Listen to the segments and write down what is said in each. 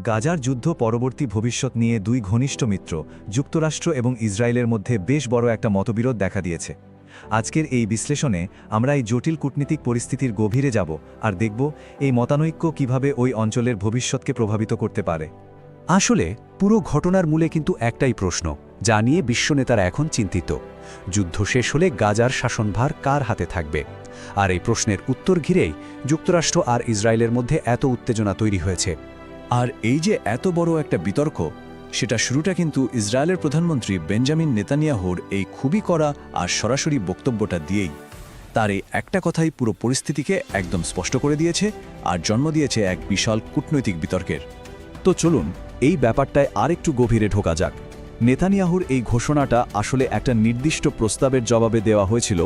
গাজার যুদ্ধ পরবর্তী ভবিষ্যৎ নিয়ে দুই ঘনিষ্ঠ মিত্র যুক্তরাষ্ট্র এবং ইসরায়েলের মধ্যে বেশ বড় একটা মতবিরোধ দেখা দিয়েছে। আজকের এই বিশ্লেষণে আমরা এই জটিল কূটনীতিক পরিস্থিতির গভীরে যাব আর দেখব এই মতানৈক্য কিভাবে ওই অঞ্চলের ভবিষ্যৎকে প্রভাবিত করতে পারে। আসলে পুরো ঘটনার মূলে কিন্তু একটাই প্রশ্ন, যা নিয়ে বিশ্বনেতারা এখন চিন্তিত। যুদ্ধ শেষ হলে গাজার শাসনভার কার হাতে থাকবে? আর এই প্রশ্নের উত্তর ঘিরেই যুক্তরাষ্ট্র আর ইসরায়েলের মধ্যে এত উত্তেজনা তৈরি হয়েছে। আর এই যে এত বড় একটা বিতর্ক, সেটা শুরুটা কিন্তু ইসরায়েলের প্রধানমন্ত্রী বেঞ্জামিন নেতানিয়াহুর এই খুবই কড়া আর সরাসরি বক্তব্যটা দিয়েই। তার এই একটা কথাই পুরো পরিস্থিতিকে একদম স্পষ্ট করে দিয়েছে আর জন্ম দিয়েছে এক বিশাল কূটনৈতিক বিতর্কের। তো চলুন এই ব্যাপারটায় আরেকটু গভীরে ঢোকা যাক। নেতানিয়াহুর এই ঘোষণাটা আসলে একটা নির্দিষ্ট প্রস্তাবের জবাবে দেওয়া হয়েছিল,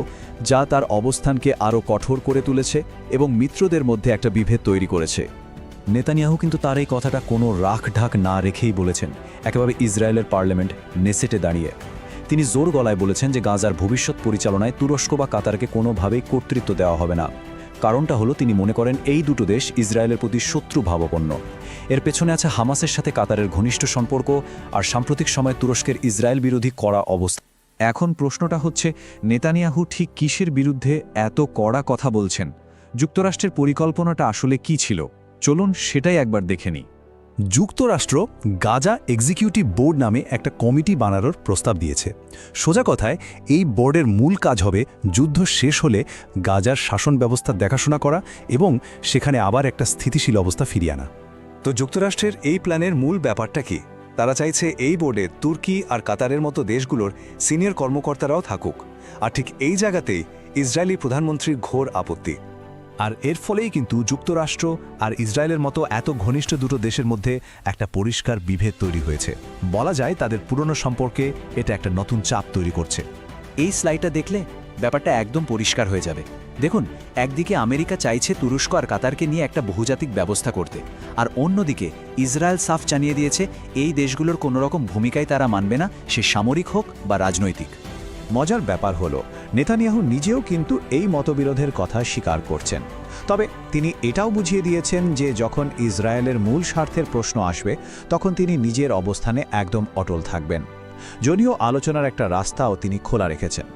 যা তার অবস্থানকে আরও কঠোর করে তুলেছে এবং মিত্রদের মধ্যে একটা বিভেদ তৈরি করেছে। নেতানিয়াহু কিন্তু তার এই কথাটা কোনো রাখঢাক না রেখেই বলেছেন, একেবারে ইসরায়েলের পার্লামেন্ট নেসেটে দাঁড়িয়ে। তিনি জোর গলায় বলেছেন যে গাজার ভবিষ্যৎ পরিচালনায় তুরস্ক বা কাতারকে কোনোভাবেই কর্তৃত্ব দেওয়া হবে না। কারণটা হলো তিনি মনে করেন এই দুটো দেশ ইসরায়েলের প্রতি শত্রু ভাবাপন্ন। এর পেছনে আছে হামাসের সাথে কাতারের ঘনিষ্ঠ সম্পর্ক আর সাম্প্রতিক সময়ে তুরস্কের ইসরায়েল বিরোধী কড়া অবস্থা। এখন প্রশ্নটা হচ্ছে, নেতানিয়াহু ঠিক কিসের বিরুদ্ধে এত কড়া কথা বলছেন? যুক্তরাষ্ট্রের পরিকল্পনাটা আসলে কি ছিল? চলুন সেটাই একবার দেখে নিই। যুক্তরাষ্ট্র গাজা এক্সিকিউটিভ বোর্ড নামে একটা কমিটি বানানোর প্রস্তাব দিয়েছে। সোজা কথায় এই বোর্ডের মূল কাজ হবে যুদ্ধ শেষ হলে গাজার শাসন ব্যবস্থা দেখাশোনা করা এবং সেখানে আবার একটা স্থিতিশীল অবস্থা ফিরিয়ে আনা। তো যুক্তরাষ্ট্রের এই প্ল্যানের মূল ব্যাপারটা কি? তারা চাইছে এই বোর্ডে তুর্কি আর কাতারের মতো দেশগুলোর সিনিয়র কর্মকর্তারাও থাকুক। আর ঠিক এই জায়গাতেই ইসরায়েলি প্রধানমন্ত্রীর ঘোর আপত্তি। আর এর ফলেই কিন্তু যুক্তরাষ্ট্র আর ইসরায়েলের মতো এত ঘনিষ্ঠ দুটো দেশের মধ্যে একটা পরিষ্কার বিভেদ তৈরি হয়েছে। বলা যায় তাদের পুরনো সম্পর্কে এটা একটা নতুন চাপ তৈরি করছে। এই স্লাইডটা দেখলে ব্যাপারটা একদম পরিষ্কার হয়ে যাবে। দেখুন, একদিকে আমেরিকা চাইছে তুরস্ক আর কাতারকে নিয়ে একটা বহুজাতিক ব্যবস্থা করতে, আর অন্যদিকে ইসরায়েল সাফ জানিয়ে দিয়েছে এই দেশগুলোর কোনো রকম ভূমিকায় তারা মানবে না, সে সামরিক হোক বা রাজনৈতিক। মজার ব্যাপার হলো নেতানিয়াহু নিজেও কিন্তু এই মতবিরোধের কথা স্বীকার করছেন। তবে তিনি এটাও বুঝিয়ে দিয়েছেন যে যখন ইসরায়েলের মূল স্বার্থের প্রশ্ন আসবে তখন তিনি নিজের অবস্থানে একদম অটল থাকবেন। যদিও আলোচনার একটা রাস্তাও তিনি খোলা রেখেছেন।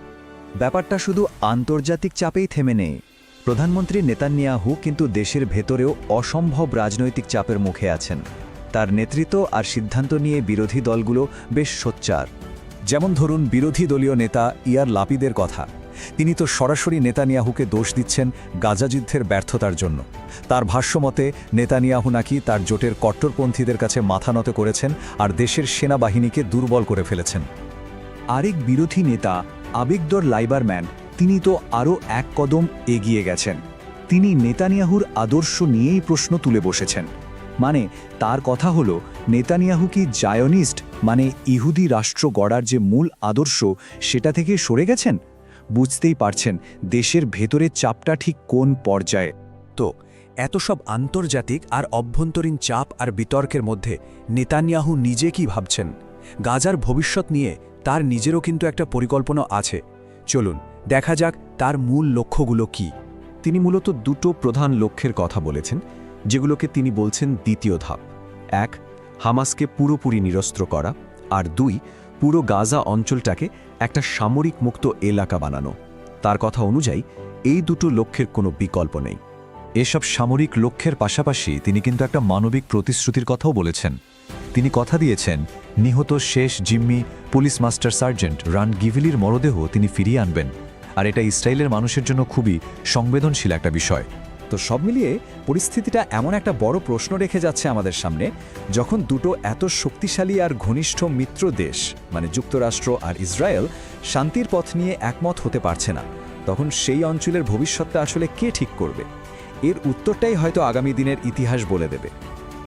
ব্যাপারটা শুধু আন্তর্জাতিক চাপেই থেমে নেই। প্রধানমন্ত্রী নেতানিয়াহু কিন্তু দেশের ভেতরেও অসম্ভব রাজনৈতিক চাপের মুখে আছেন। তার নেতৃত্ব আর সিদ্ধান্ত নিয়ে বিরোধী দলগুলো বেশ সোচ্চার। যেমন ধরুন বিরোধী দলীয় নেতা ইয়ার লাপিদের কথা। তিনি তো সরাসরি নেতানিয়াহুকে দোষ দিচ্ছেন গাজা যুদ্ধের ব্যর্থতার জন্য। তার ভাষ্যমতে নেতানিয়াহু নাকি তার জোটের কট্টরপন্থীদের কাছে মাথা নত করেছেন আর দেশের সেনাবাহিনীকে দুর্বল করে ফেলেছেন। আরেক বিরোধী নেতা আবিগদর লাইবারম্যান, তিনি তো আরও এক কদম এগিয়ে গেছেন। তিনি নেতানিয়াহুর আদর্শ নিয়েই প্রশ্ন তুলে বসেছেন। মানে তার কথা হলো, নেতানিয়াহু কি জায়নিস্ট, মানে ইহুদি রাষ্ট্র গড়ার যে মূল আদর্শ সেটা থেকে সরে গেছেন? বুঝতেই পারছেন দেশের ভেতরে চাপটা ঠিক কোন পর্যায়ে। তো এত সব আন্তর্জাতিক আর অভ্যন্তরীণ চাপ আর বিতর্কের মধ্যে নেতানিয়াহু নিজে কি ভাবছেন? গাজার ভবিষ্যৎ নিয়ে তার নিজেরও কিন্তু একটা পরিকল্পনা আছে। চলুন দেখা যাক তার মূল লক্ষ্যগুলো কি। তিনি মূলত দুটো প্রধান লক্ষ্যের কথা বলেছেন, যেগুলোকে তিনি বলছেন দ্বিতীয় ধাপ। এক, হামাসকে পুরোপুরি নিরস্ত্র করা, আর দুই, পুরো গাজা অঞ্চলটাকে একটা সামরিক মুক্ত এলাকা বানানো। তার কথা অনুযায়ী এই দুটো লক্ষ্যের কোনো বিকল্প নেই। এসব সামরিক লক্ষ্যের পাশাপাশি তিনি কিন্তু একটা মানবিক প্রতিশ্রুতির কথাও বলেছেন। তিনি কথা দিয়েছেন নিহত শেষ জিম্মি পুলিশ মাস্টার সার্জেন্ট রান গিভিলির মরদেহ তিনি ফিরিয়ে আনবেন, আর এটা ইসরায়েলের মানুষের জন্য খুবই সংবেদনশীল একটা বিষয়। তো সব মিলিয়ে পরিস্থিতিটা এমন একটা বড় প্রশ্ন রেখে যাচ্ছে আমাদের সামনে, যখন দুটো এত শক্তিশালী আর ঘনিষ্ঠ মিত্র দেশ মানে যুক্তরাষ্ট্র আর ইসরায়েল শান্তির পথ নিয়ে একমত হতে পারছে না, তখন সেই অঞ্চলের ভবিষ্যৎটা আসলে কে ঠিক করবে? এর উত্তরটাই হয়তো আগামী দিনের ইতিহাস বলে দেবে।